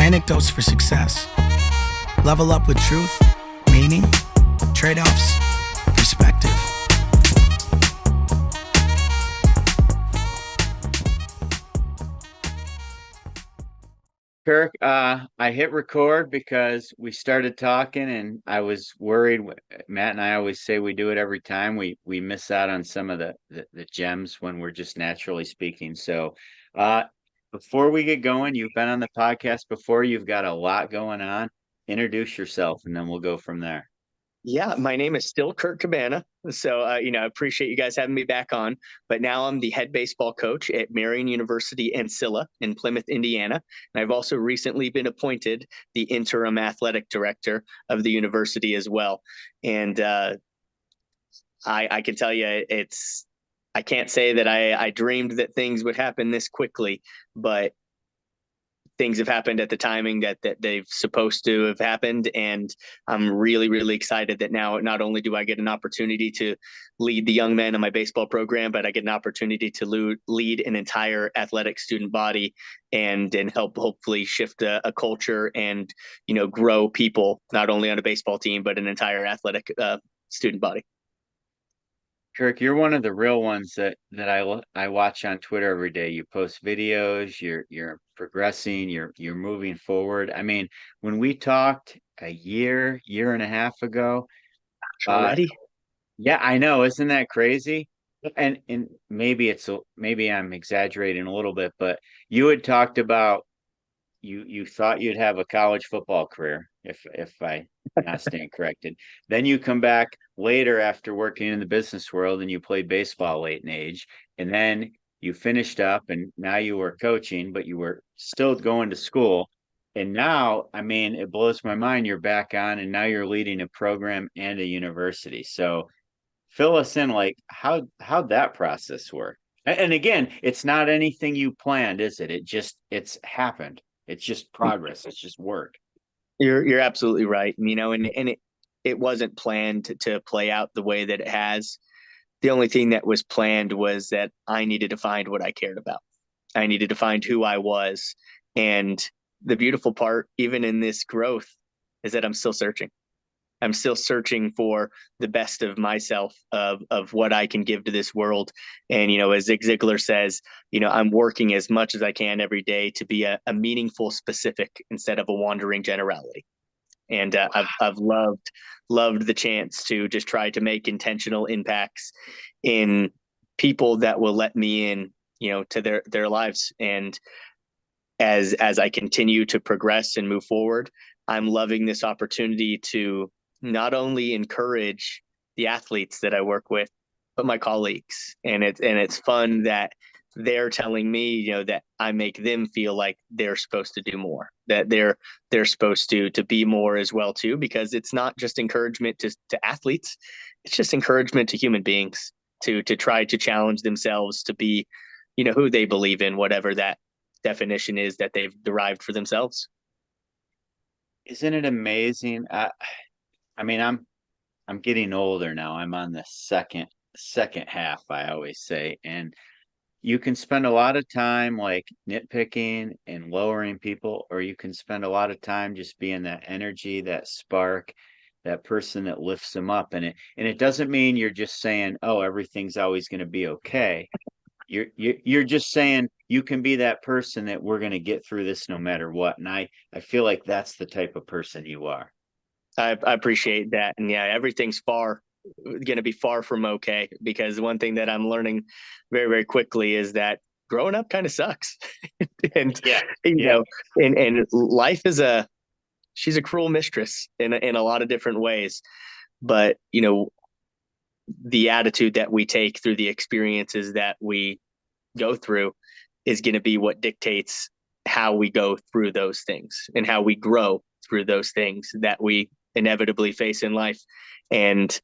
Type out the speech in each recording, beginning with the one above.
Anecdotes for success. Level up with truth, meaning, trade-offs, perspective. Kirk, I hit record because we started talking and I was worried. Matt and I always say we do it every time. We miss out on some of the gems when we're just naturally speaking. So uh, before we get going, you've been on the podcast before. You've got a lot going on. Introduce yourself and then we'll go from there. Yeah, my name is still Kirk Cabana. So, I appreciate you guys having me back on. But now I'm the head baseball coach at Marion University Ancilla in Plymouth, Indiana. And I've also recently been appointed the interim athletic director of the university as well. And I can tell you, I can't say that I dreamed that things would happen this quickly, but things have happened at the timing that they've supposed to have happened. And I'm really, really excited that now not only do I get an opportunity to lead the young men in my baseball program, but I get an opportunity to lead an entire athletic student body and help hopefully shift a culture and, grow people, not only on a baseball team, but an entire athletic student body. Kirk, you're one of the real ones that I watch on Twitter every day. You post videos, you're progressing, you're moving forward. I mean, when we talked a year and a half ago, uh, Already? yeah, I know, isn't that crazy? And maybe I'm exaggerating a little bit, but you had talked about you thought you'd have a college football career if I not stand corrected. Then you come back later after working in the business world and you played baseball late in age, and then you finished up and now you were coaching, but you were still going to school. And now, I mean, it blows my mind you're back on and now you're leading a program and a university. So fill us in, like how'd that process work? And again, it's not anything you planned, is it? It's happened. It's just progress. It's just work. You're absolutely right. And it wasn't planned to play out the way that it has. The only thing that was planned was that I needed to find what I cared about. I needed to find who I was. And the beautiful part, even in this growth, is that I'm still searching. I'm still searching for the best of myself, of what I can give to this world. And, as Zig Ziglar says, I'm working as much as I can every day to be a meaningful specific instead of a wandering generality. And I've loved the chance to just try to make intentional impacts in people that will let me in, to their lives. And as I continue to progress and move forward, I'm loving this opportunity to not only encourage the athletes that I work with, but my colleagues. And it's fun that they're telling me, that I make them feel like they're supposed to do more, that they're supposed to be more as well too, because it's not just encouragement to athletes, it's just encouragement to human beings to try to challenge themselves to be, who they believe in, whatever that definition is that they've derived for themselves. Isn't it amazing? I mean, I'm getting older now. I'm on the second half, I always say. And you can spend a lot of time like nitpicking and lowering people, or you can spend a lot of time just being that energy, that spark, that person that lifts them up. And it doesn't mean you're just saying, oh, everything's always going to be okay. You're just saying you can be that person that we're going to get through this no matter what. And I feel like that's the type of person you are. I appreciate that. And yeah, everything's going to be far from okay, because one thing that I'm learning very, very quickly is that growing up kind of sucks. and, Yeah. you Yeah. know, and life she's a cruel mistress in a lot of different ways. But, the attitude that we take through the experiences that we go through is going to be what dictates how we go through those things and how we grow through those things that we inevitably face in life. And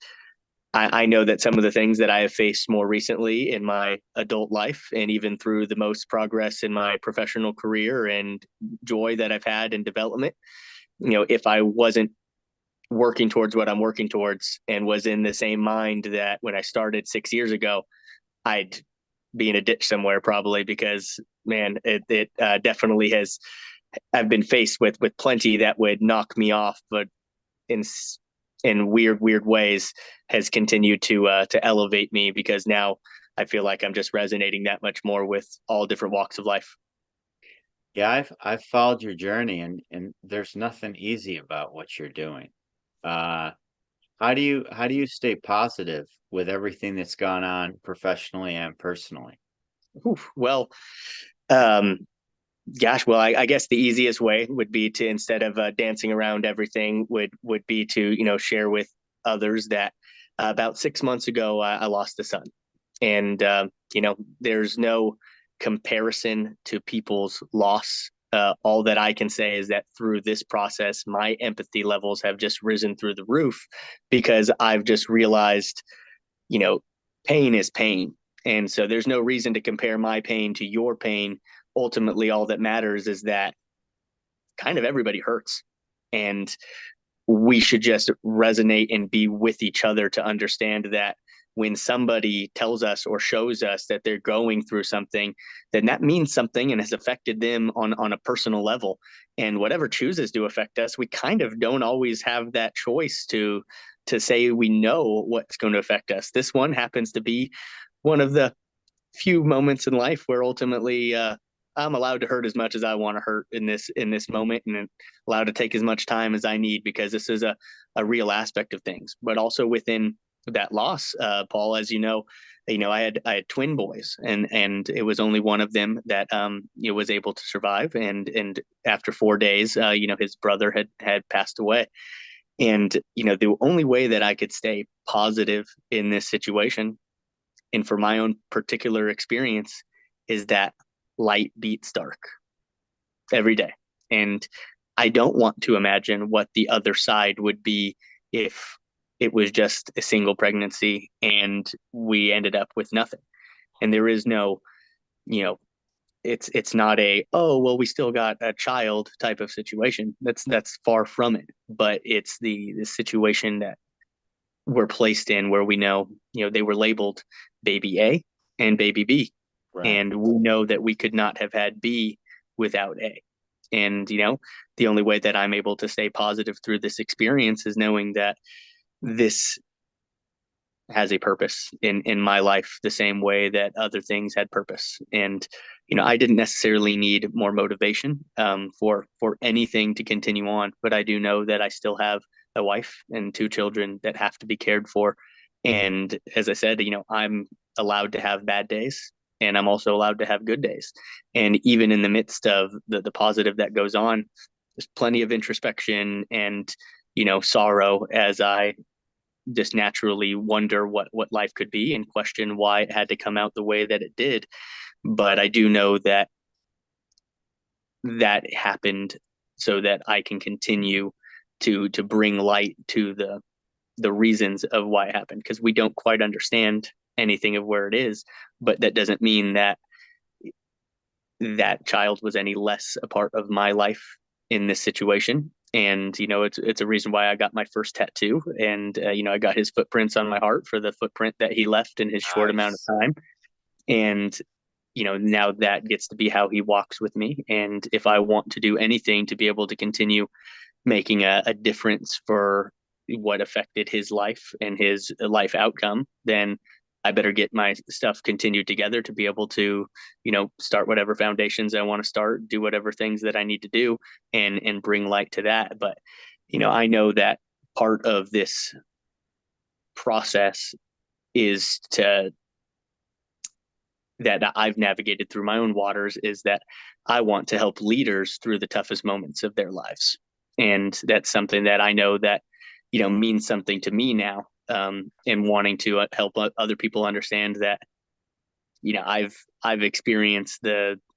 I know that some of the things that I have faced more recently in my adult life, and even through the most progress in my professional career and joy that I've had in development, if I wasn't working towards what I'm working towards and was in the same mind that when I started 6 years ago, I'd be in a ditch somewhere probably, because man, it definitely I've been faced with plenty that would knock me off, but in weird ways has continued to elevate me, because now I feel like I'm just resonating that much more with all different walks of life. Yeah, I've followed your journey, and there's nothing easy about what you're doing. Uh, how do you stay positive with everything that's gone on professionally and personally? Oof, well, um, gosh, well, I guess the easiest way would be to, instead of dancing around everything, would be to, share with others that about 6 months ago I lost a son, and there's no comparison to people's loss. All that I can say is that through this process, my empathy levels have just risen through the roof, because I've just realized, you know, pain is pain. And so there's no reason to compare my pain to your pain. Ultimately, all that matters is that kind of everybody hurts. And we should just resonate and be with each other to understand that when somebody tells us or shows us that they're going through something, then that means something and has affected them on a personal level. And whatever chooses to affect us, we kind of don't always have that choice to say we know what's going to affect us. This one happens to be one of the few moments in life where ultimately I'm allowed to hurt as much as I want to hurt in this moment, and allowed to take as much time as I need, because this is a real aspect of things. But also within that loss, Paul, as I had twin boys, and it was only one of them that was able to survive, and after 4 days, his brother had passed away. And the only way that I could stay positive in this situation, and for my own particular experience, is that light beats dark every day. And I don't want to imagine what the other side would be if it was just a single pregnancy and we ended up with nothing. And there is no, you know, it's not a, oh well, we still got a child type of situation. That's far from it. But it's the situation that we're placed in, where we know, they were labeled baby A and baby B. Right. And we know that we could not have had B without A. And, the only way that I'm able to stay positive through this experience is knowing that this has a purpose in my life, the same way that other things had purpose. And, I didn't necessarily need more motivation for anything to continue on, but I do know that I still have a wife and two children that have to be cared for. And as I said, I'm allowed to have bad days, and I'm also allowed to have good days. And even in the midst of the positive that goes on, there's plenty of introspection and, sorrow, as I just naturally wonder what life could be and question why it had to come out the way that it did. But I do know that that happened so that I can continue to bring light to the reasons of why it happened, because we don't quite understand anything of where it is. But that doesn't mean that that child was any less a part of my life in this situation. And it's a reason why I got my first tattoo, and I got his footprints on my heart for the footprint that he left in his short amount Nice. of time. And now that gets to be how he walks with me. And if I want to do anything to be able to continue making a difference for what affected his life and his life outcome, then I better get my stuff continued together to be able to, start whatever foundations I want to start, do whatever things that I need to do, and bring light to that. But, I know that part of this process is to that I've navigated through my own waters, is that I want to help leaders through the toughest moments of their lives. And that's something that I know that, means something to me now, and wanting to help other people understand that, I've experienced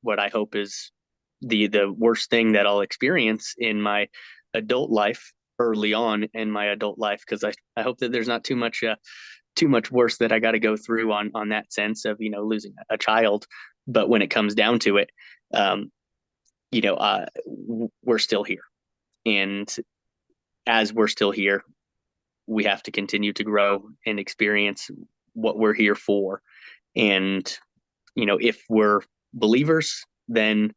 what I hope is the worst thing that I'll experience in my adult life, early on in my adult life, because I hope that there's not too much worse that I got to go through on that sense of, losing a child. But when it comes down to it, um, we're still here. And as we're still here, we have to continue to grow and experience what we're here for. And, if we're believers, then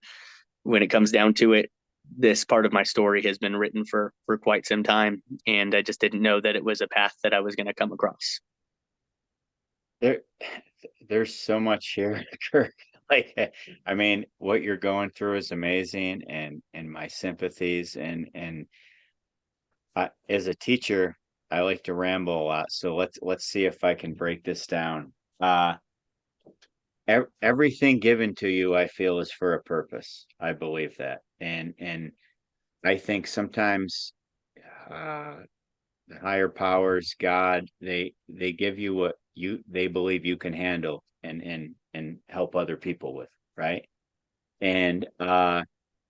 when it comes down to it, this part of my story has been written for quite some time, and I just didn't know that it was a path that I was going to come across. There, there's so much here, Kirk. Like, I mean, what you're going through is amazing, and my sympathies, and as a teacher, I like to ramble a lot. So let's see if I can break this down. Uh, Everything given to you, I feel, is for a purpose. I believe that, and I think sometimes uh, the higher powers, God, they give you what they believe you can handle and help other people with, right? And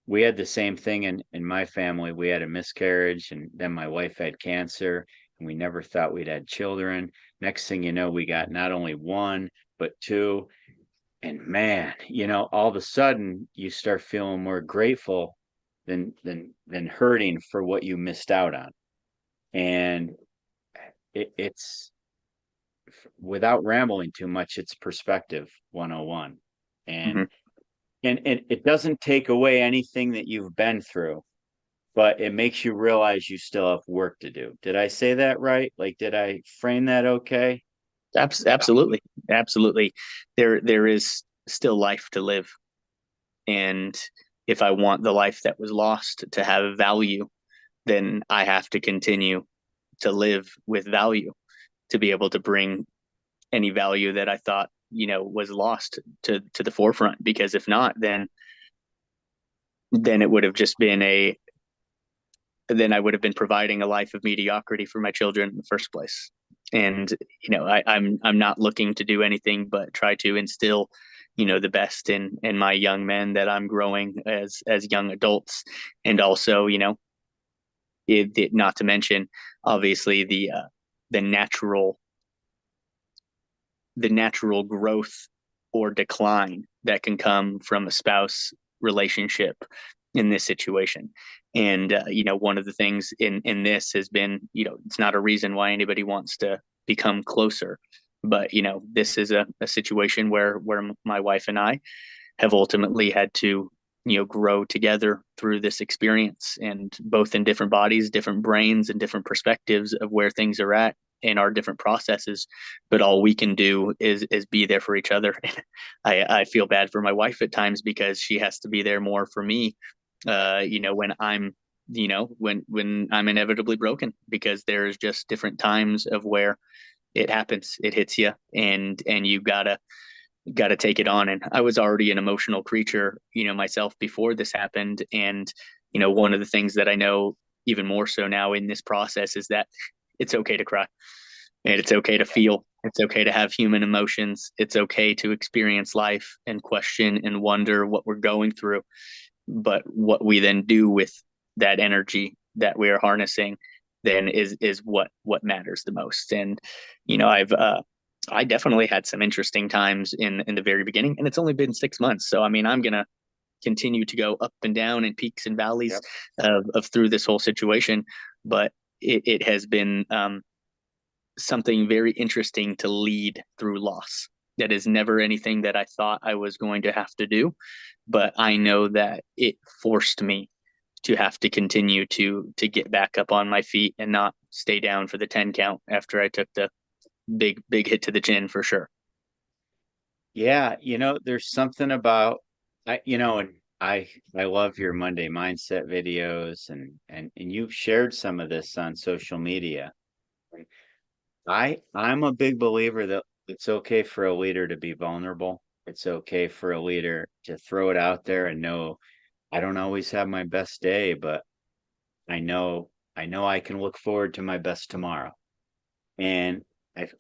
we had the same thing in my family. We had a miscarriage, and then my wife had cancer, and we never thought we'd had children. Next thing you know, we got not only one but two. And man, all of a sudden you start feeling more grateful than hurting for what you missed out on. And it's without rambling too much, it's perspective 101. Mm-hmm. And it doesn't take away anything that you've been through, but it makes you realize you still have work to do. Did I say that right? Like, did I frame that okay? Absolutely, absolutely. There is still life to live, and if I want the life that was lost to have value, then I have to continue to live with value to be able to bring any value that I thought was lost to the forefront. Because if not, then it would have just been a then I would have been providing a life of mediocrity for my children in the first place. And I'm not looking to do anything but try to instill the best in my young men that I'm growing as young adults. And also not to mention obviously the natural the natural growth or decline that can come from a spouse relationship in this situation. And one of the things in this has been, it's not a reason why anybody wants to become closer, but this is a situation where my wife and I have ultimately had to grow together through this experience, and both in different bodies, different brains, and different perspectives of where things are at in our different processes. But all we can do is be there for each other. I feel bad for my wife at times because she has to be there more for me when I'm when I'm inevitably broken, because there's just different times of where it happens, it hits you, and you gotta take it on. And I was already an emotional creature, myself before this happened. And, one of the things that I know even more so now in this process is that it's okay to cry, and it's okay to feel. It's okay to have human emotions. It's okay to experience life and question and wonder what we're going through. But what we then do with that energy that we are harnessing then is what matters the most. And, I definitely had some interesting times in the very beginning, and it's only been 6 months. So, I mean, I'm going to continue to go up and down and peaks and valleys of through this whole situation. But it has been something very interesting to lead through loss. That is never anything that I thought I was going to have to do, but I know that it forced me to have to continue to get back up on my feet and not stay down for the 10 count after I took the big hit to the chin, for sure. Yeah, there's something about and I love your Monday mindset videos, and you've shared some of this on social media. I'm a big believer that it's okay for a leader to be vulnerable. It's okay for a leader to throw it out there and know I don't always have my best day, but I know I can look forward to my best tomorrow. And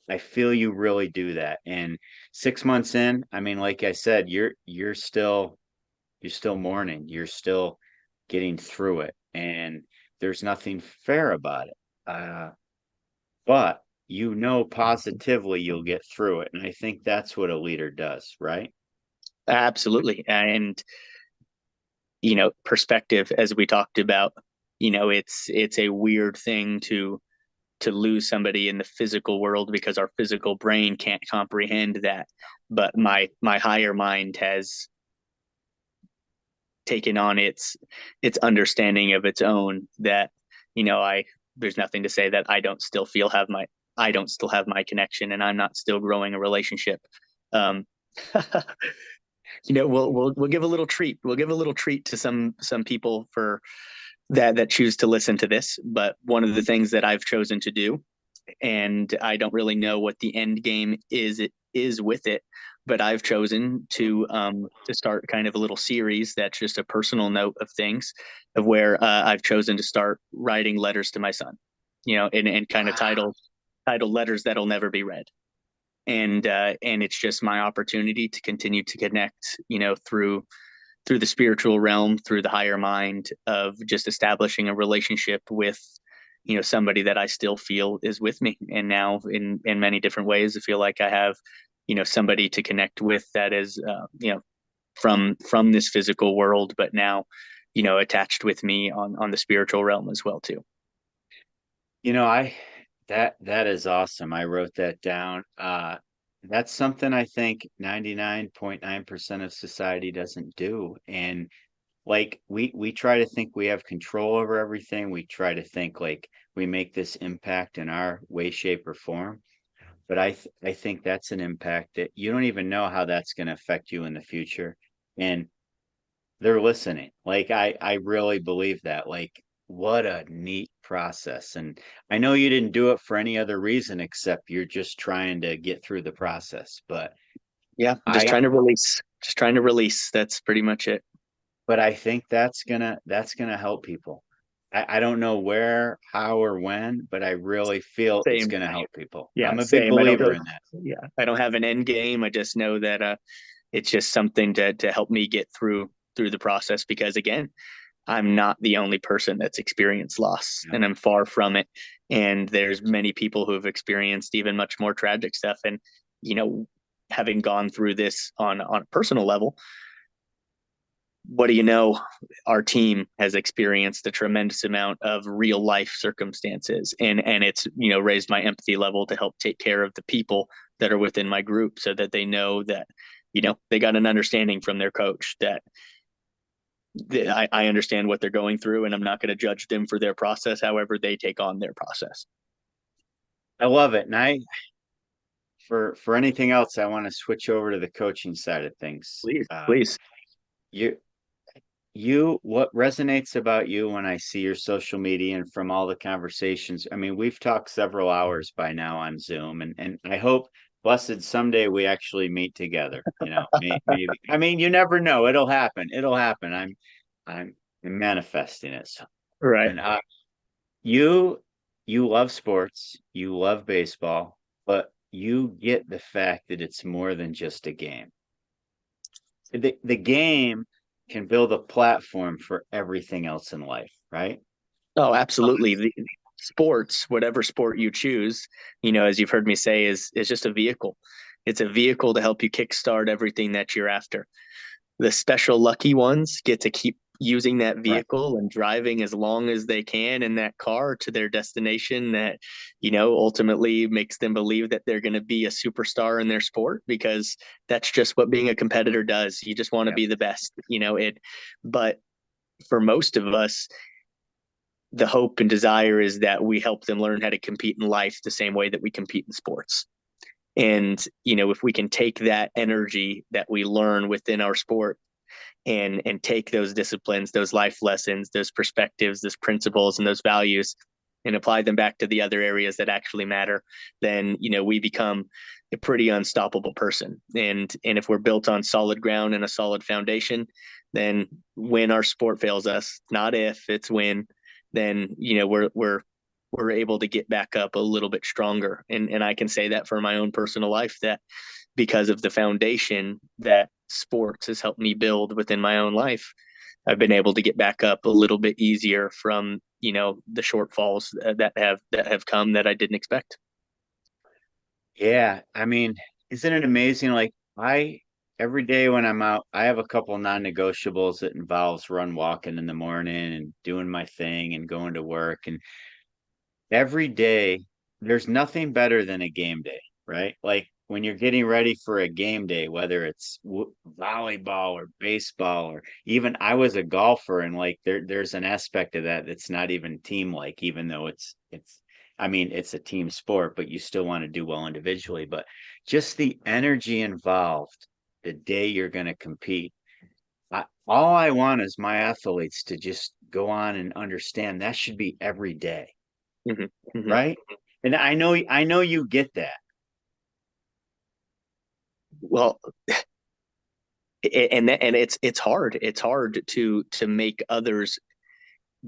I feel you really do that. And 6 months in, I mean, like I said, you're still mourning, you're still getting through it, and there's nothing fair about it. But positively you'll get through it. And I think that's what a leader does, right? Absolutely. And perspective, as we talked about, it's a weird thing to lose somebody in the physical world because our physical brain can't comprehend that. But my higher mind has taken on its understanding of its own, that, I there's nothing to say that I don't still have my connection, and I'm not still growing a relationship. Um, we'll give a little treat. We'll give a little treat to some people for that choose to listen to this. But one of the things that I've chosen to do, and I don't really know what the end game is with it, but I've chosen to start kind of a little series that's just a personal note of things, of where I've chosen to start writing letters to my son, and kind of title letters that'll never be read. And it's just my opportunity to continue to connect, through the spiritual realm, through the higher mind, of just establishing a relationship with, somebody that I still feel is with me. And now in many different ways, I feel like I have, somebody to connect with that is, from this physical world, but now, attached with me on the spiritual realm as well too. I that is awesome. I wrote that down. That's something I think 99.9% of society doesn't do. And like we try to think we have control over everything. We try to think like we make this impact in our way, shape, or form. But I think that's an impact that you don't even know how that's going to affect you in the future. And they're listening. Like I really believe that. Like what a neat process. And I know you didn't do it for any other reason except you're just trying to get through the process. But Yeah, just I trying to release. Just trying to release. That's pretty much it. but I think that's gonna help people. I don't know where, how, or when, but I really feel it's Same. gonna help people. Yeah, I'm a big same. I don't believer really. in that. Yeah, I don't have an end game. I just know that it's just something to help me get through the process, because again, I'm not the only person that's experienced loss, Yeah. and I'm far from it. And there's many people who have experienced even much more tragic stuff. And, you know, having gone through this on a personal level, what do you know? Our team has experienced a tremendous amount of real life circumstances, and it's, raised my empathy level to help take care of the people that are within my group, so that they know that, they got an understanding from their coach that I understand what they're going through, and I'm not going to judge them for their process, however they take on their process. I love it. And for anything else, I want to switch over to the coaching side of things. Please, please. You what resonates about you when I see your social media and from all the conversations? I mean, we've talked several hours by now on Zoom, and I hope, blessed, someday we actually meet together. Maybe. I mean, you never know. It'll happen. It'll happen. I'm manifesting it. So, Right. and you love sports, you love baseball, but you get the fact that it's more than just a game. The game can build a platform for everything else in life, right? Oh, absolutely. The sports, whatever sport you choose, as you've heard me say, is just a vehicle. It's a vehicle to help you kickstart everything that you're after. The special lucky ones get to keep using that Right. vehicle and driving as long as they can in that car to their destination, that, ultimately makes them believe that they're going to be a superstar in their sport, because that's just what being a competitor does. You just want to Yep. be the best, but for most of us, the hope and desire is that we help them learn how to compete in life the same way that we compete in sports. And, if we can take that energy that we learn within our sport and take those disciplines, those life lessons, those perspectives, those principles, and those values, and apply them back to the other areas that actually matter, then, we become a pretty unstoppable person. And if we're built on solid ground and a solid foundation, then when our sport fails us, not if, it's when, then, we're able to get back up a little bit stronger. And I can say that for my own personal life, that because of the foundation that sports has helped me build within my own life, I've been able to get back up a little bit easier from, the shortfalls that have come that I didn't expect. Yeah. I mean, isn't it amazing? Like every day when I'm out, I have a couple non-negotiables that involves run walking in the morning and doing my thing and going to work. And every day there's nothing better than a game day, right? Like when you're getting ready for a game day, whether it's volleyball or baseball, or even I was a golfer, and like there's an aspect of that that's not even team like, even though it's I mean it's a team sport, but you still want to do well individually. But just the energy involved the day you're going to compete. All I want is my athletes to just go on and understand that should be every day, Hmm. Hmm. right? And I know you get that. Well, and it's hard. It's hard to make others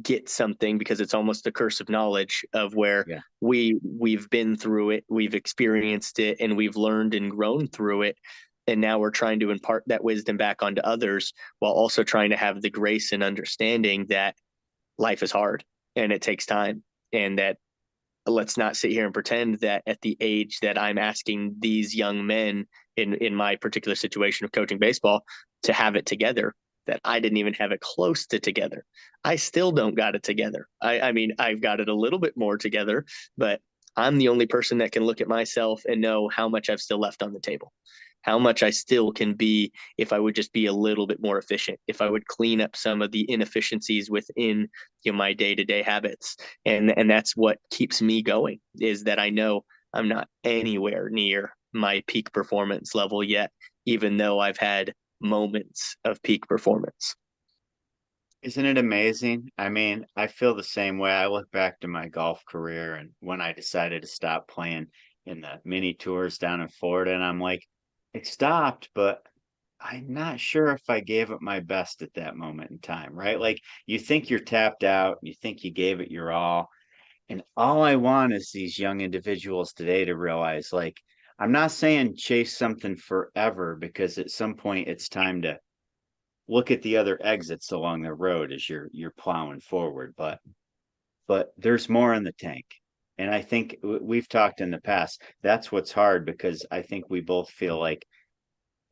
get something, because it's almost the curse of knowledge of where Yeah. we've been through it, we've experienced it, and we've learned and grown through it. And now we're trying to impart that wisdom back onto others, while also trying to have the grace and understanding that life is hard and it takes time, and that let's not sit here and pretend that at the age that I'm asking these young men in my particular situation of coaching baseball to have it together, that I didn't even have it close to together. I still don't got it together. I mean, I've got it a little bit more together, but I'm the only person that can look at myself and know how much I've still left on the table, how much I still can be if I would just be a little bit more efficient, if I would clean up some of the inefficiencies within my day-to-day habits. And that's what keeps me going, is that I know I'm not anywhere near my peak performance level yet, even though I've had moments of peak performance. Isn't it amazing? I mean, I feel the same way. I look back to my golf career and when I decided to stop playing in the mini tours down in Florida, and I'm like, it stopped, but I'm not sure if I gave it my best at that moment in time, right? Like you think you're tapped out, you think you gave it your all. And all I want is these young individuals today to realize, like, I'm not saying chase something forever, because at some point it's time to look at the other exits along the road as you're plowing forward. But there's more in the tank. And I think we've talked in the past. That's what's hard, because I think we both feel like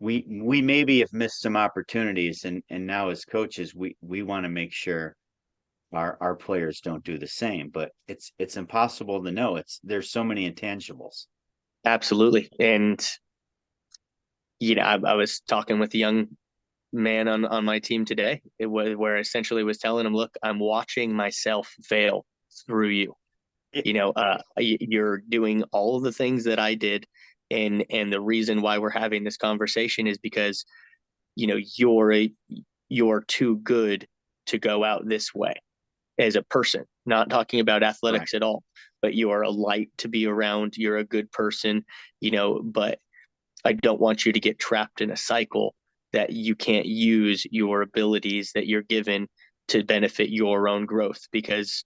we maybe have missed some opportunities, and now as coaches we want to make sure our players don't do the same. But it's impossible to know. There's so many intangibles. Absolutely. And I was talking with a young man on my team today. It was where I essentially was telling him, look, I'm watching myself fail through you. You're doing all of the things that I did, and the reason why we're having this conversation is because you're too good to go out this way as a person. Not talking about Right. athletics at all, but you are a light to be around. You're a good person, but I don't want you to get trapped in a cycle that you can't use your abilities that you're given to benefit your own growth. Because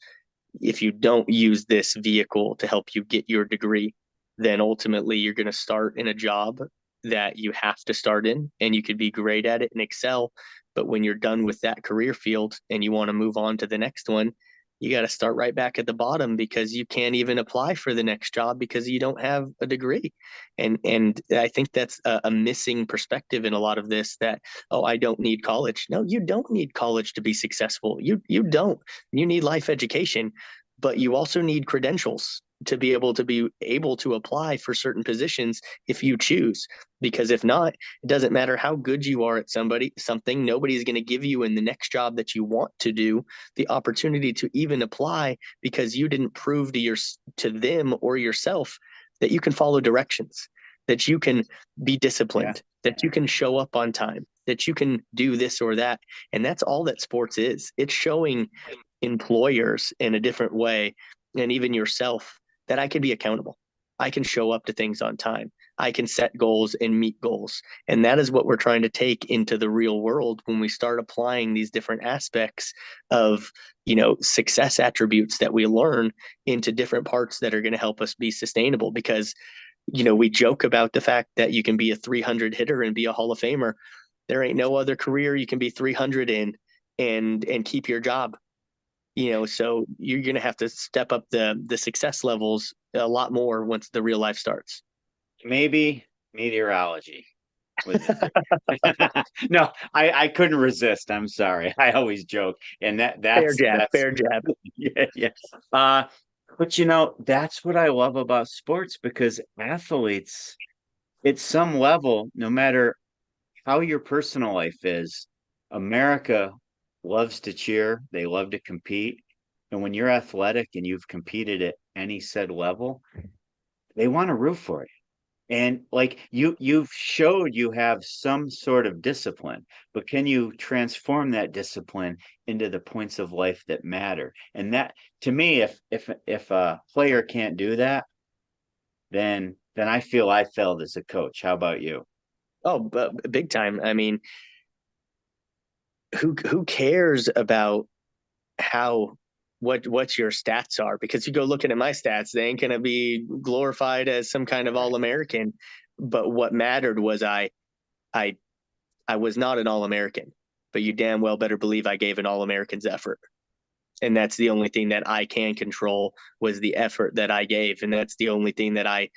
if you don't use this vehicle to help you get your degree, then ultimately you're going to start in a job that you have to start in, and you could be great at it and excel. But when you're done with that career field and you want to move on to the next one, you got to start right back at the bottom, because you can't even apply for the next job because you don't have a degree. And I think that's a missing perspective in a lot of this, that, oh, I don't need college. No, you don't need college to be successful. You don't. You need life education, but you also need credentials to be able to apply for certain positions if you choose. Because if not, it doesn't matter how good you are at something, nobody's going to give you in the next job that you want to do the opportunity to even apply, because you didn't prove to them or yourself that you can follow directions, that you can be Yeah. disciplined, that you can show up on time, that you can do this or that. And that's all that sports is. It's showing employers in a different way, and even yourself, that I can be accountable. I can show up to things on time. I can set goals and meet goals. And that is what we're trying to take into the real world when we start applying these different aspects of, success attributes that we learn into different parts that are going to help us be sustainable. Because, we joke about the fact that you can be a 300 hitter and be a Hall of Famer. There ain't no other career you can be 300 in and keep your job. So you're going to have to step up the success levels a lot more once the real life starts. Maybe meteorology was it there? No, I couldn't resist. I'm sorry. I always joke. And Fair jab, that's fair jab. yeah, yeah. But that's what I love about sports, because athletes, at some level, no matter how your personal life is, America loves to cheer, they love to compete. And when you're athletic and you've competed at any said level, they want to root for you. And like you've showed you have some sort of discipline, but can you transform that discipline into the points of life that matter? And that, to me, if a player can't do that, then I feel I failed as a coach. How about you? Oh, but big time. I mean, who cares about how what your stats are? Because you go looking at my stats, they ain't gonna be glorified as some kind of Right. All-American. But what mattered was I I was not an All-American, but you damn well better believe I gave an All-American's effort. And that's the only thing that I can control was the effort that I gave. And that's the only thing that I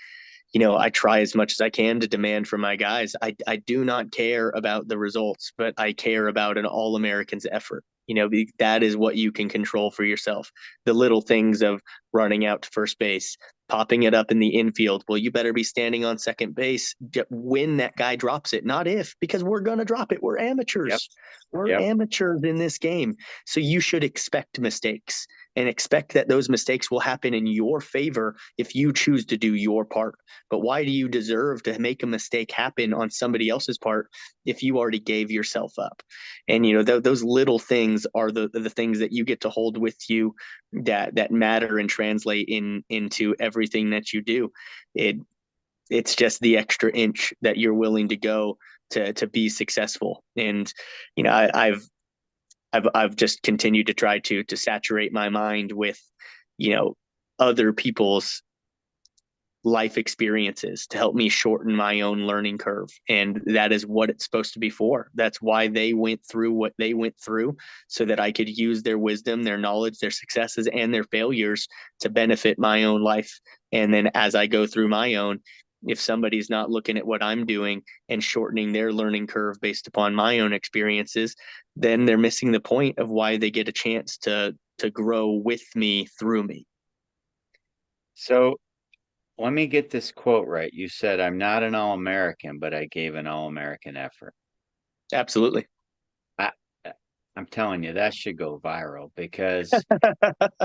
try as much as I can to demand from my guys. I do not care about the results, but I care about an All American's effort. That is what you can control for yourself. The little things of running out to first base, popping it up in the infield. Well, you better be standing on second base when that guy drops it, not if, because we're going to drop it. We're Yep. amateurs. We're Yep. amateurs in this game. So you should expect mistakes and expect that those mistakes will happen in your favor if you choose to do your part. But why do you deserve to make a mistake happen on somebody else's part if you already gave yourself up? And those little things are the things that you get to hold with you that matter and translate into everything that you do. It's just the extra inch that you're willing to go to be successful. And I've just continued to try to saturate my mind with you know other people's life experiences to help me shorten my own learning curve. And that is what it's supposed to be for. That's why they went through what they went through, so that I could use their wisdom, their knowledge, their successes, and their failures to benefit my own life. And then as I go through my own, if somebody's not looking at what I'm doing and shortening their learning curve based upon my own experiences, then they're missing the point of why they get a chance to grow with me through me. So let me get this quote right. You said, I'm not an All-American, but I gave an All-American effort. Absolutely. I, I'm telling you, that should go viral because,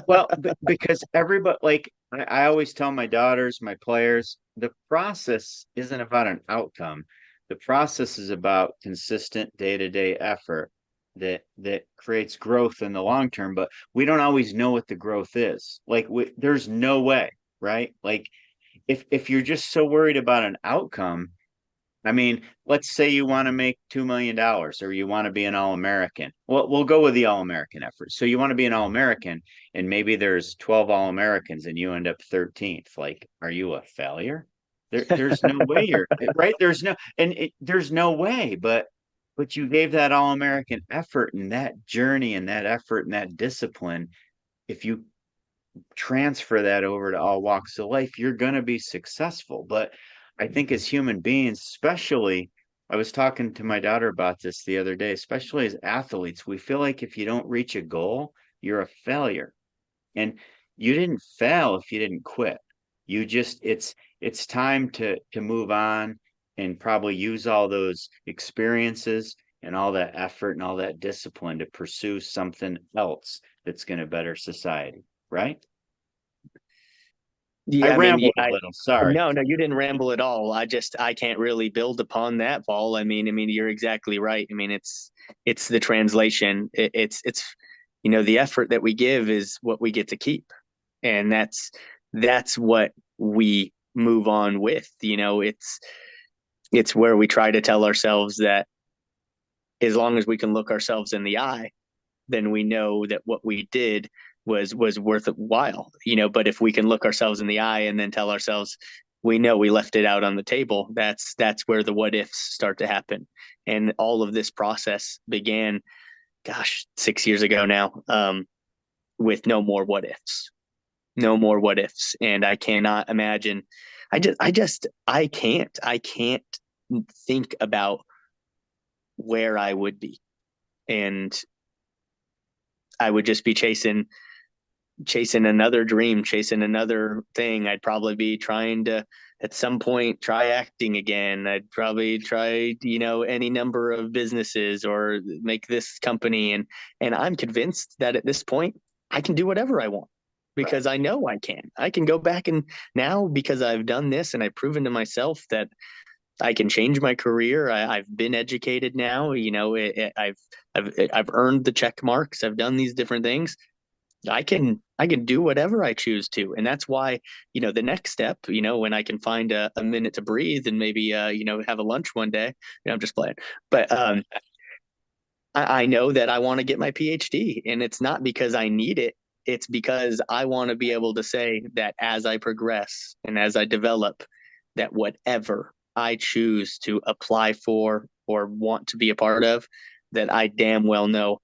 well, because everybody, like, I always tell my daughters, my players, the process isn't about an outcome. The process is about consistent day-to-day effort that creates growth in the long term, but we don't always know what the growth is. Like, there's no way, right? Like, if you're just so worried about an outcome, I mean, let's say you want to make $2 million or you want to be an All-American. Well, we'll go with the All-American effort. So you want to be an All-American, and maybe there's 12 All-Americans and you end up 13th. Like, are you a failure? There's no way you're right. There's no way, but you gave that All-American effort and that journey and that effort and that discipline. If you transfer that over to all walks of life, you're going to be successful. But I think as human beings, especially, I was talking to my daughter about this the other day, especially as athletes, we feel like if you don't reach a goal, you're a failure. And you didn't fail if you didn't quit. You just it's time to move on and probably use all those experiences and all that effort and all that discipline to pursue something else that's going to better society, right? I Yeah, I mean, rambled a little. Sorry. no, you didn't ramble at all. I can't really build upon that, Paul. I mean, you're exactly right. I mean, it's the translation. It's the effort that we give is what we get to keep, and that's what we move on with. It's where we try to tell ourselves that as long as we can look ourselves in the eye, then we know that what we did was worthwhile. But if we can look ourselves in the eye and then tell ourselves we know we left it out on the table, that's where the what ifs start to happen. And all of this process began, gosh, 6 years ago now, with no more what ifs, no more what ifs. And I cannot imagine. I can't think about where I would be, and I would just be chasing chasing another dream, chasing another thing. I'd probably be trying to at some point try acting again. I'd probably try, any number of businesses or make this company. And I'm convinced that at this point I can do whatever I want because I know I can. I can go back and now because I've done this and I've proven to myself that I can change my career. I've been educated now. I've earned the check marks. I've done these different things. I can do whatever I choose to. And that's why, the next step, when I can find a minute to breathe and maybe have a lunch one day, I'm just playing. But I know that I want to get my PhD. And it's not because I need it. It's because I want to be able to say that as I progress and as I develop, that whatever I choose to apply for or want to be a part of, that I damn well know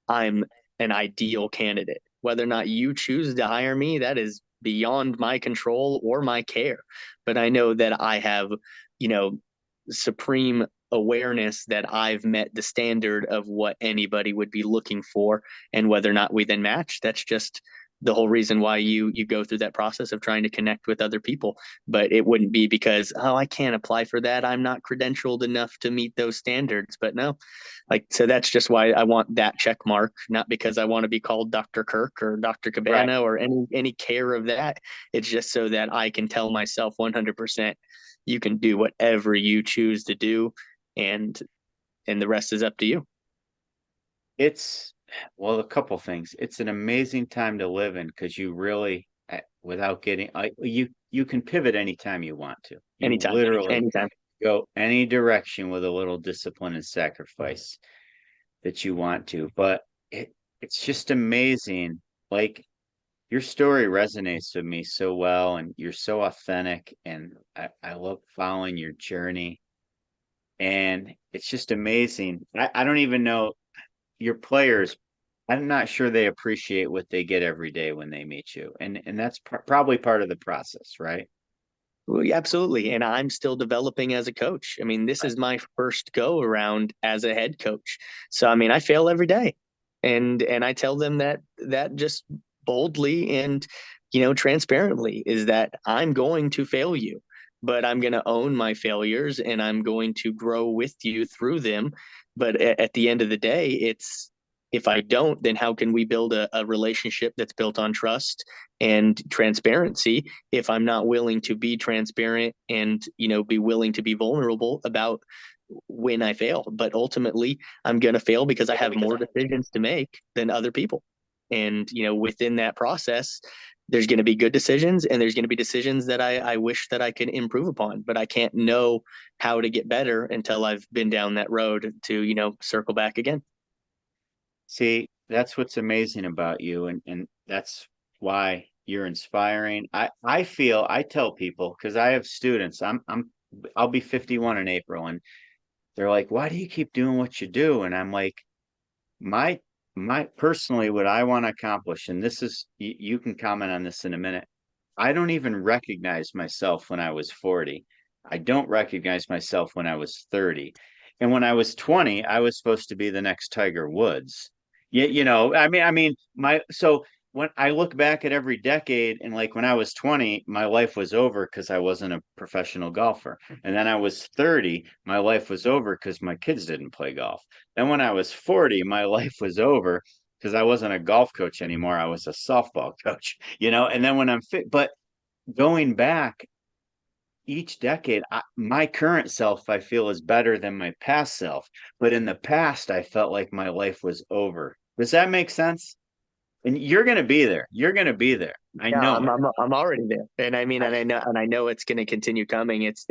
I'm an ideal candidate. Whether or not you choose to hire me, that is beyond my control or my care. But I know that I have, you know, supreme awareness that I've met the standard of what anybody would be looking for. And whether or not we then match, that's just the whole reason why you go through that process of trying to connect with other people. But it wouldn't be because, oh, I can't apply for that, I'm not credentialed enough to meet those standards. But no, like, so that's just why I want that check mark, not because I want to be called Dr. Kirk or Dr. Right. Cabana or any care of that. It's just so that I can tell myself 100% you can do whatever you choose to do, and the rest is up to you. It's well, a couple things. It's an amazing time to live in because you really, without getting, you can pivot anytime you want to. You Anytime, literally anytime. go any direction with a little discipline and sacrifice that you want to. But it's just amazing. Like your story resonates with me so well, and you're so authentic, and I love following your journey. And it's just amazing. I don't even know your players. I'm not sure they appreciate what they get every day when they meet you, and that's probably part of the process, right? Well, yeah, absolutely. And I'm still developing as a coach. I mean, this Right. is my first go around as a head coach. So, I mean, I fail every day. And I tell them that just boldly and, transparently is that I'm going to fail you, but I'm going to own my failures and I'm going to grow with you through them. But at the end of the day, it's if I don't, then how can we build a relationship that's built on trust and transparency if I'm not willing to be transparent and, be willing to be vulnerable about when I fail? But ultimately, I'm going to fail because I have more decisions to make than other people. And, within that process, there's going to be good decisions and there's going to be decisions that I wish that I could improve upon, but I can't know how to get better until I've been down that road to, circle back again. See, that's what's amazing about you, and that's why you're inspiring. I feel I tell people because I have students. I'll be 51 in April, and they're like, "Why do you keep doing what you do?" And I'm like, my my personally what I want to accomplish, and this is you can comment on this in a minute. I don't even recognize myself when I was 40. I don't recognize myself when I was 30. And when I was 20, I was supposed to be the next Tiger Woods. I mean, so when I look back at every decade and like when I was 20, my life was over because I wasn't a professional golfer. And then I was 30, my life was over because my kids didn't play golf. Then when I was 40, my life was over because I wasn't a golf coach anymore. I was a softball coach, and then when I'm fit, but going back each decade, my current self, I feel is better than my past self. But in the past, I felt like my life was over. Does that make sense? And you're going to be there. You're going to be there. I Yeah, know it. I'm already there, and I mean, and I know it's going to continue coming. It's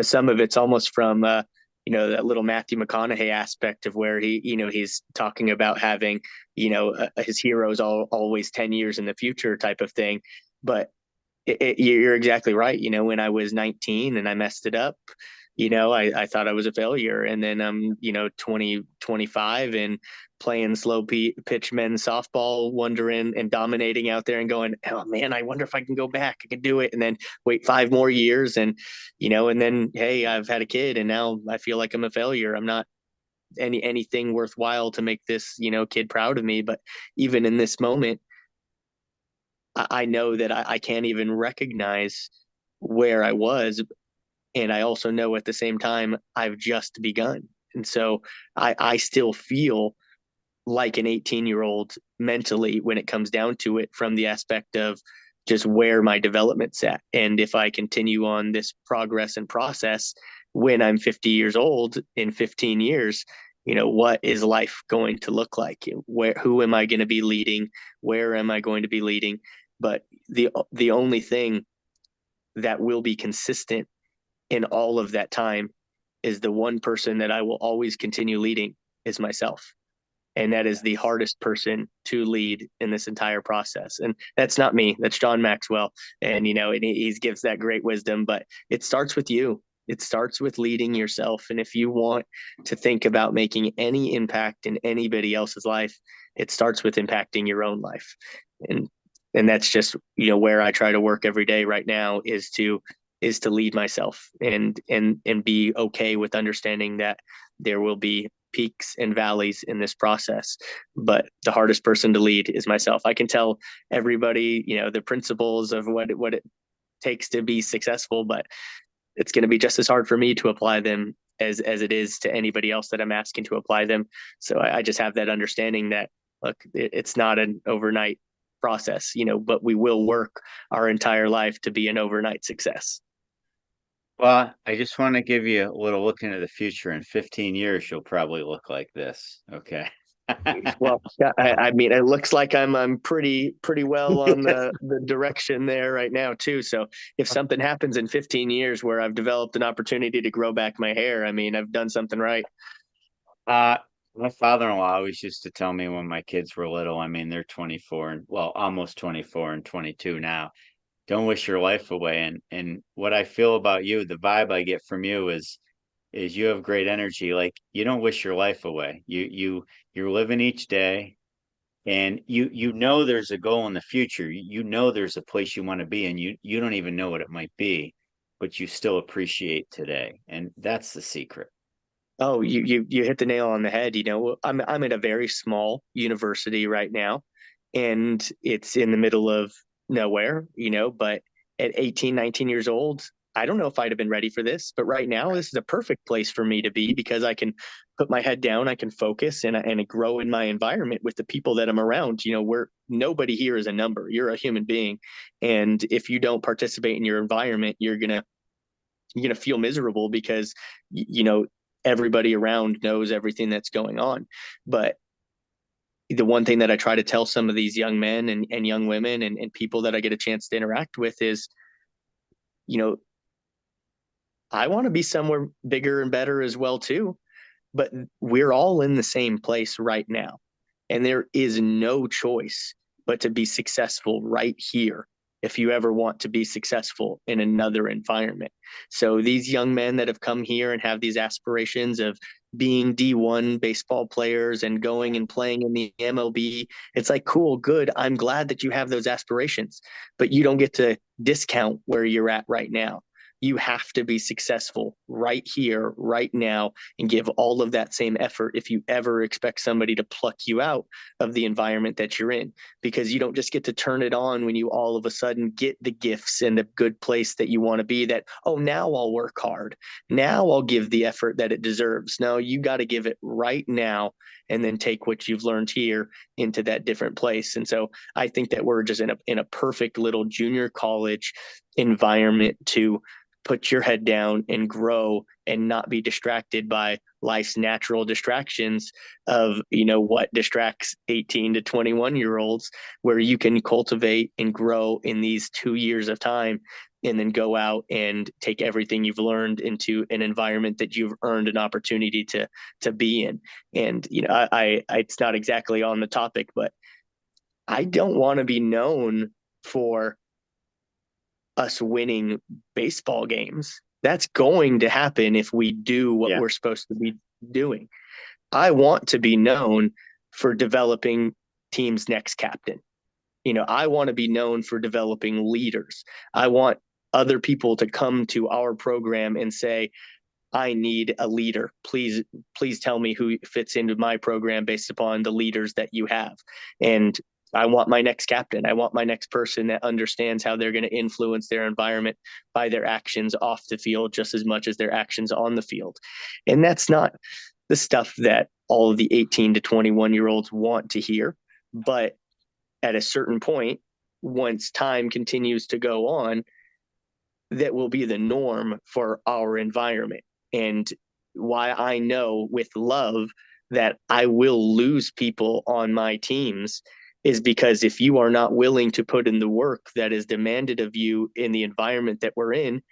some of it's almost from that little Matthew McConaughey aspect of where he's talking about having his heroes always 10 years in the future type of thing, but you're exactly right. When I was 19 and I messed it up, I thought I was a failure. And then I'm, 20, 25 and playing slow pitch men's softball, wondering and dominating out there and going, oh man, I wonder if I can go back. I can do it. And then wait 5 more years. And then, hey, I've had a kid and now I feel like I'm a failure. I'm not anything worthwhile to make this, kid proud of me. But even in this moment, I know that I can't even recognize where I was. And I also know at the same time, I've just begun. And so I still feel like an 18-year-old mentally when it comes down to it, from the aspect of just where my development's at. And if I continue on this progress and process, when I'm 50 years old in 15 years, what is life going to look like? Who am I going to be leading? Where am I going to be leading? But the only thing that will be consistent in all of that time is the one person that I will always continue leading is myself. And that is the hardest person to lead in this entire process. And that's not me, that's John Maxwell. And he gives that great wisdom, but it starts with you. It starts with leading yourself. And if you want to think about making any impact in anybody else's life, it starts with impacting your own life. And and that's just, where I try to work every day right now is to lead myself and be okay with understanding that there will be peaks and valleys in this process. But the hardest person to lead is myself. I can tell everybody, the principles of what it takes to be successful, but it's going to be just as hard for me to apply them as it is to anybody else that I'm asking to apply them. So I just have that understanding that, look, it's not an overnight process, but we will work our entire life to be an overnight success. Well, I just want to give you a little look into the future. In 15 years, you'll probably look like this. Okay. Well, yeah, I mean, it looks like I'm pretty well on the direction there right now too. So if something happens in 15 years where I've developed an opportunity to grow back my hair, I mean, I've done something right. Uh, my father-in-law always used to tell me when my kids were little, I mean, they're 24 and well, almost 24 and 22 now. Don't wish your life away. And what I feel about you, the vibe I get from you is you have great energy. Like you don't wish your life away. You're living each day, and you know there's a goal in the future. You know there's a place you want to be, and you don't even know what it might be, but you still appreciate today. And that's the secret. Oh, you hit the nail on the head. I'm at a very small university right now, and it's in the middle of nowhere, but at 18, 19 years old, I don't know if I'd have been ready for this, but right now this is a perfect place for me to be because I can put my head down, I can focus and grow in my environment with the people that I'm around. Where nobody here is a number. You're a human being. And if you don't participate in your environment, you're gonna feel miserable because everybody around knows everything that's going on. But the one thing that I try to tell some of these young men and young women and people that I get a chance to interact with is, you know, I want to be somewhere bigger and better as well too. But we're all in the same place right now. And there is no choice but to be successful right here if you ever want to be successful in another environment. So these young men that have come here and have these aspirations of being D1 baseball players and going and playing in the MLB, it's like, cool, good. I'm glad that you have those aspirations, but you don't get to discount where you're at right now. You have to be successful right here, right now, and give all of that same effort if you ever expect somebody to pluck you out of the environment that you're in, because you don't just get to turn it on when you all of a sudden get the gifts and the good place that you want to be, that, oh, now I'll work hard. Now I'll give the effort that it deserves. No, you got to give it right now and then take what you've learned here into that different place. And so I think that we're just in a perfect little junior college environment to put your head down and grow and not be distracted by life's natural distractions of, what distracts 18 to 21 year olds, where you can cultivate and grow in these 2 years of time and then go out and take everything you've learned into an environment that you've earned an opportunity to be in. And I it's not exactly on the topic, but I don't want to be known for us winning baseball games. That's going to happen if we do what Yeah. we're supposed to be doing. I want to be known for developing team's next captain. I want to be known for developing leaders. I want other people to come to our program and say, I need a leader. Please tell me who fits into my program based upon the leaders that you have. And I want my next captain. I want my next person that understands how they're going to influence their environment by their actions off the field just as much as their actions on the field. And that's not the stuff that all of the 18 to 21-year-olds want to hear. But at a certain point, once time continues to go on, that will be the norm for our environment. And why I know with love that I will lose people on my teams is because if you are not willing to put in the work that is demanded of you in the environment that we're in,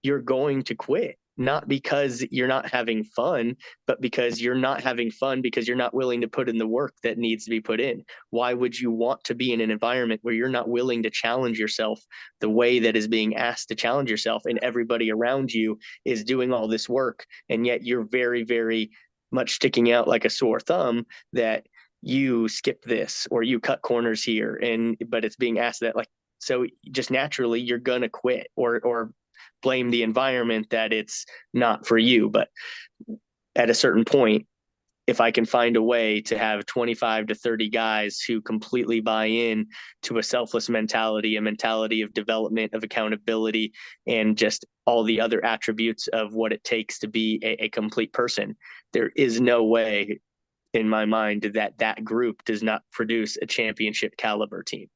you're going to quit. Not because you're not having fun, but because you're not having fun because you're not willing to put in the work that needs to be put in. Why would you want to be in an environment where you're not willing to challenge yourself the way that is being asked to challenge yourself, and everybody around you is doing all this work, and yet you're very, very much sticking out like a sore thumb that you skip this or you cut corners here, and but it's being asked that, like, so just naturally you're gonna quit or blame the environment that it's not for you. But at a certain point, if I can find a way to have 25 to 30 guys who completely buy in to a selfless mentality, a mentality of development, of accountability, and just all the other attributes of what it takes to be a complete person, there is no way in my mind that that group does not produce a championship caliber team.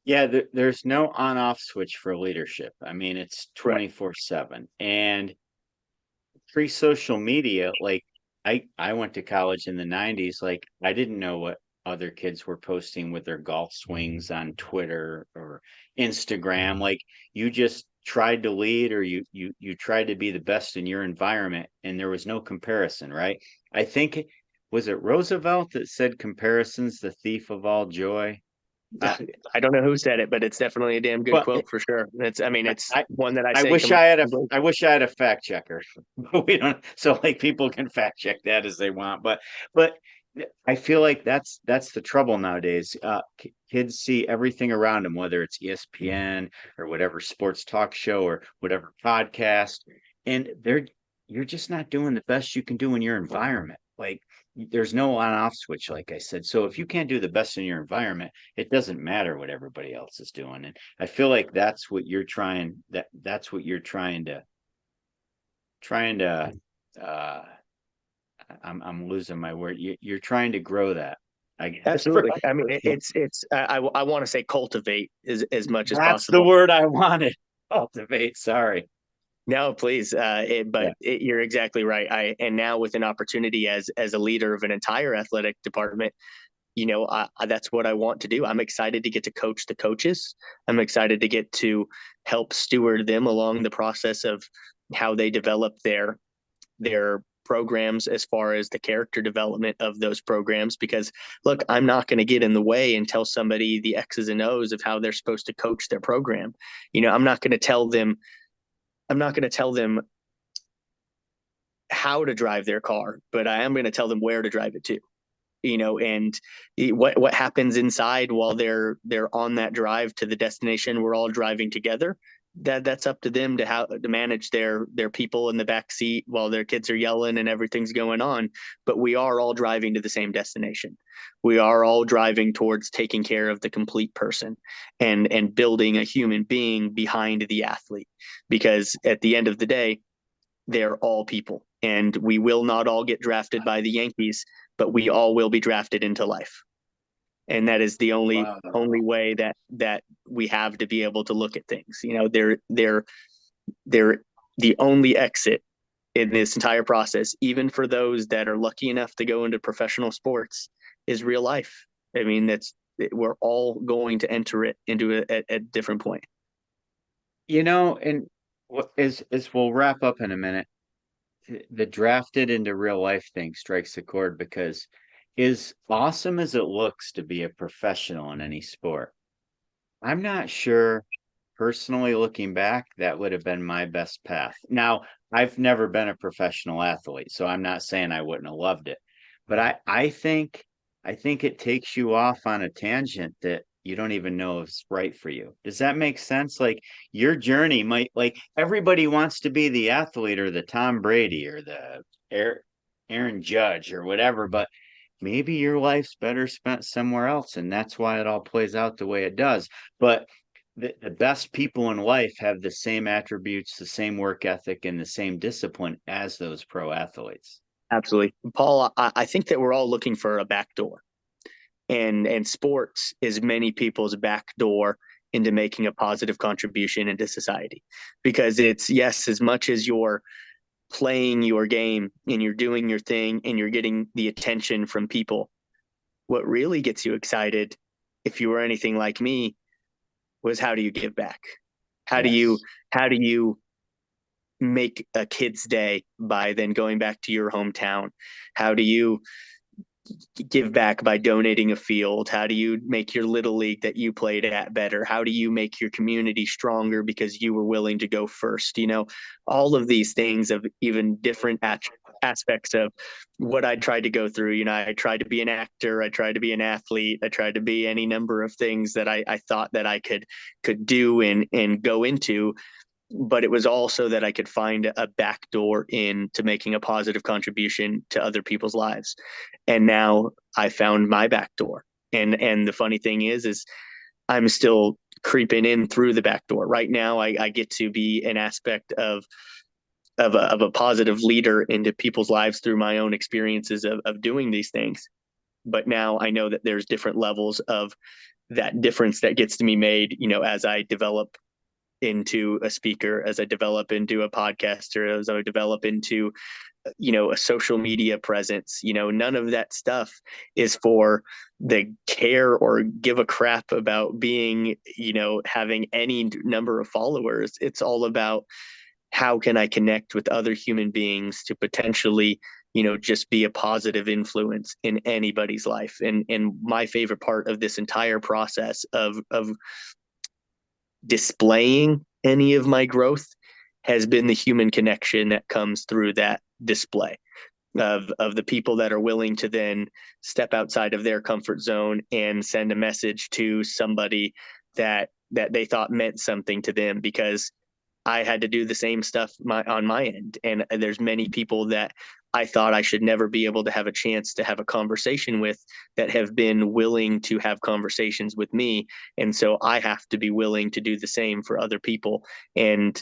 Yeah, there's no on-off switch for leadership. I mean, it's Right. 24/7. And pre-social media, like I went to college in the 90s, like I didn't know what other kids were posting with their golf swings on Twitter or Instagram. Like you just tried to lead, or you tried to be the best in your environment, and there was no comparison, right? I think was it Roosevelt that said comparison's the thief of all joy? Uh, I don't know who said it, but it's definitely a damn good but quote for sure. It's, I mean, it's I one that I I say wish I had a completely. I wish I had a fact checker, but we don't. So like people can fact check that as they want, but I feel like that's the trouble nowadays. Kids see everything around them, whether it's ESPN or whatever sports talk show or whatever podcast, and you're just not doing the best you can do in your environment. Like there's no on off switch, like I said. So if you can't do the best in your environment, it doesn't matter what everybody else is doing. And I feel like that's what you're trying to uh I'm losing my word. You're trying to grow that, I guess. Absolutely. I mean, it's I want to say cultivate as much as That's the possible. word I wanted. Cultivate. Sorry. No, please. Yeah. You're exactly right. And now with an opportunity as a leader of an entire athletic department, that's what I want to do. I'm excited to get to coach the coaches. I'm excited to get to help steward them along the process of how they develop their programs as far as the character development of those programs. Because look, I'm not going to get in the way and tell somebody the X's and O's of how they're supposed to coach their program. I'm not going to tell them. I'm not going to tell them how to drive their car, but I am going to tell them where to drive it to. And what happens inside while they're on that drive to the destination we're all driving together, that's up to them to how to manage their people in the back seat while their kids are yelling and everything's going on. But we are all driving to the same destination. We are all driving towards taking care of the complete person and building a human being behind the athlete, because at the end of the day, they're all people, and we will not all get drafted by the Yankees, but we all will be drafted into life. And that is the only Wow. way that we have to be able to look at things. They're the only exit in this entire process, even for those that are lucky enough to go into professional sports, is real life. I mean, we're all going to enter it into it at a different point. And as we'll wrap up in a minute, the drafted into real life thing strikes a chord because as awesome as it looks to be a professional in any sport, I'm not sure personally looking back that would have been my best path. Now, I've never been a professional athlete, so I'm not saying I wouldn't have loved it. But I think it takes you off on a tangent that you don't even know is right for you. Does that make sense? Like your journey might, like everybody wants to be the athlete or the Tom Brady or the Aaron Judge or whatever, but maybe your life's better spent somewhere else, and that's why it all plays out the way it does. But the best people in life have the same attributes, the same work ethic, and the same discipline as those pro athletes. Absolutely. Paul, I think that we're all looking for a back door. And sports is many people's back door into making a positive contribution into society. Because it's, yes, as much as you're playing your game and you're doing your thing and you're getting the attention from people, what really gets you excited, if you were anything like me, was how do you give back? How do you Yes. how do you make a kid's day by then going back to your hometown? How do you give back by donating a field? How do you make your little league that you played at better? How do you make your community stronger because you were willing to go first? All of these things of even different aspects of what I tried to go through. I tried to be an actor, I tried to be an athlete, I tried to be any number of things that I thought that I could do and go into, but it was also that I could find a back door into making a positive contribution to other people's lives. And now I found my back door. And the funny thing is I'm still creeping in through the back door. Right now I get to be an aspect of a positive leader into people's lives through my own experiences of doing these things. But now I know that there's different levels of that difference that gets to be made, as I develop into a speaker, as I develop into a podcaster, as I develop into, a social media presence. None of that stuff is for the care or give a crap about being, having any number of followers. It's all about how can I connect with other human beings to potentially, just be a positive influence in anybody's life. And my favorite part of this entire process of displaying any of my growth has been the human connection that comes through that display of the people that are willing to then step outside of their comfort zone and send a message to somebody that they thought meant something to them, because I had to do the same stuff on my end. And there's many people that I thought I should never be able to have a chance to have a conversation with that have been willing to have conversations with me. And so I have to be willing to do the same for other people. And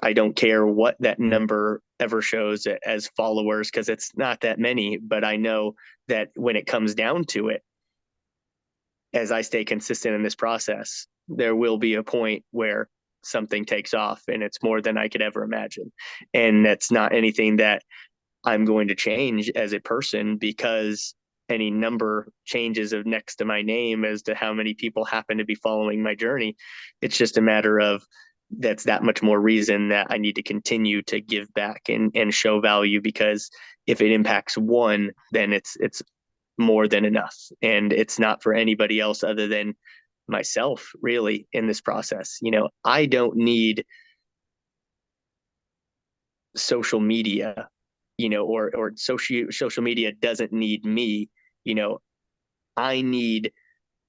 I don't care what that number ever shows as followers, because it's not that many, but I know that when it comes down to it, as I stay consistent in this process, there will be a point where something takes off and it's more than I could ever imagine. And that's not anything that I'm going to change as a person, because any number changes of next to my name as to how many people happen to be following my journey. It's just a matter of that's that much more reason that I need to continue to give back and show value, because if it impacts one, then it's more than enough. And it's not for anybody else other than myself, really, in this process. I don't need social media, or social media doesn't need me. I need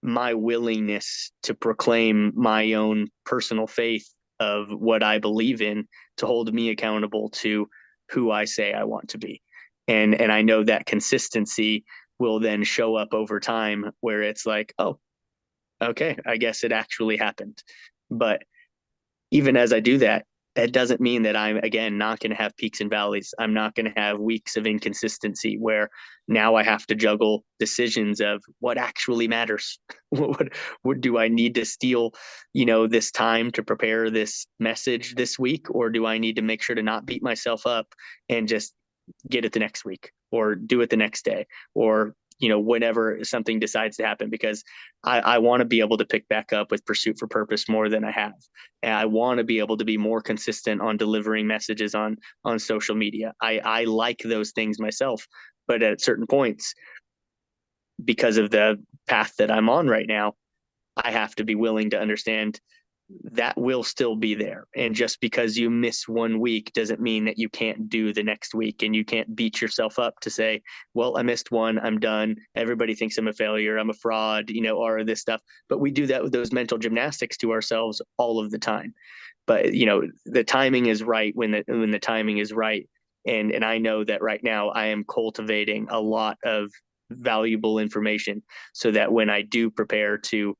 my willingness to proclaim my own personal faith of what I believe in to hold me accountable to who I say I want to be. And I know that consistency will then show up over time where it's like, oh, okay, I guess it actually happened. But even as I do that, that doesn't mean that I'm, again, not going to have peaks and valleys. I'm not going to have weeks of inconsistency where now I have to juggle decisions of what actually matters. What do I need to steal, this time to prepare this message this week? Or do I need to make sure to not beat myself up and just get it the next week or do it the next day, or whenever something decides to happen? Because I want to be able to pick back up with Pursuit for Purpose more than I have. And I want to be able to be more consistent on delivering messages on social media. I like those things myself, but at certain points, because of the path that I'm on right now, I have to be willing to understand that will still be there. And just because you miss one week doesn't mean that you can't do the next week, and you can't beat yourself up to say, well, I missed one, I'm done. Everybody thinks I'm a failure, I'm a fraud, or this stuff. But we do that with those mental gymnastics to ourselves all of the time. But, the timing is right when the timing is right. And I know that right now I am cultivating a lot of valuable information, so that when I do prepare to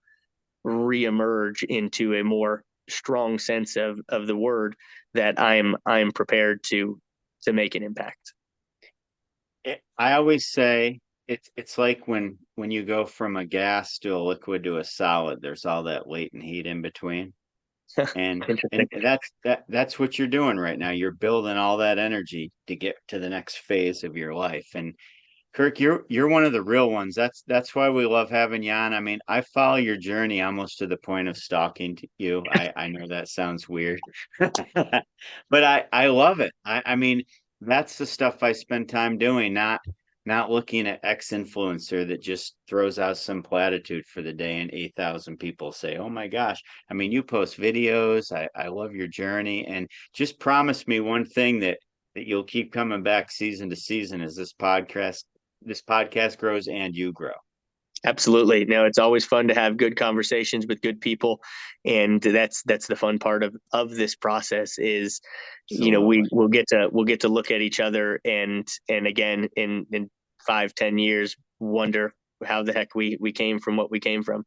reemerge into a more strong sense of the word, that I'm prepared to make an impact. I always say it's like when you go from a gas to a liquid to a solid, there's all that latent heat in between. And Interesting. that's what you're doing right now. You're building all that energy to get to the next phase of your life. And Kirk, you're one of the real ones. That's why we love having you on. I mean, I follow your journey almost to the point of stalking you. I know that sounds weird, but I love it. I mean, that's the stuff I spend time doing, not looking at X influencer that just throws out some platitude for the day and 8,000 people say, "Oh my gosh." I mean, you post videos. I love your journey, and just promise me one thing that you'll keep coming back season to season as this podcast grows and you grow. Absolutely. No, it's always fun to have good conversations with good people. And that's the fun part of this process is, Absolutely. we'll get to look at each other and again, in 5-10 years, wonder how the heck we came from what we came from.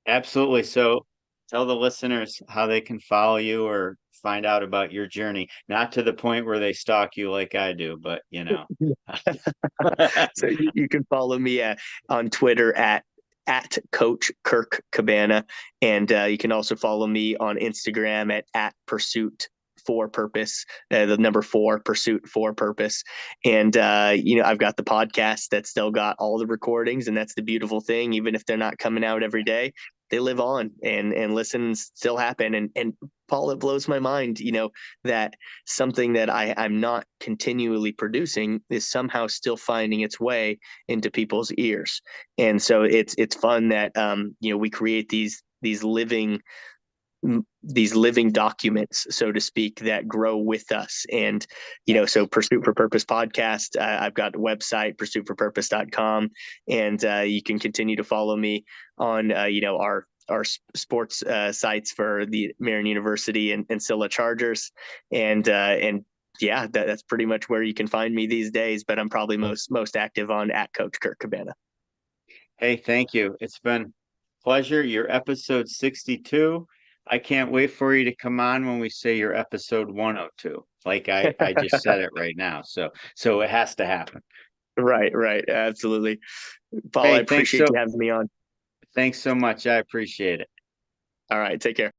Absolutely. So tell the listeners how they can follow you or find out about your journey. Not to the point where they stalk you like I do, but So you can follow me on Twitter at Coach Kirk Cabana, and you can also follow me on Instagram at Pursuit for Purpose, the number 4, Pursuit for Purpose. And I've got the podcast that's still got all the recordings, and that's the beautiful thing. Even if they're not coming out every day, they live on, and listens still happen. And Paul, it blows my mind, that something that I'm not continually producing is somehow still finding its way into people's ears. And so it's fun that we create these living documents, so to speak, that grow with us. And so Pursuit for Purpose podcast, I've got a website, pursuitforpurpose.com, and you can continue to follow me on our sports sites for the Marion University and Scylla Chargers, and yeah, that's pretty much where you can find me these days. But I'm probably most active on at Coach Kirk Cabana. Hey, thank you. It's been a pleasure. You're episode 62. I can't wait for you to come on when we say you're episode 102. Like I just said it right now. So it has to happen. Right, absolutely. Paul, I Hey, appreciate you having me on. thanks so much. I appreciate it. All right, take care.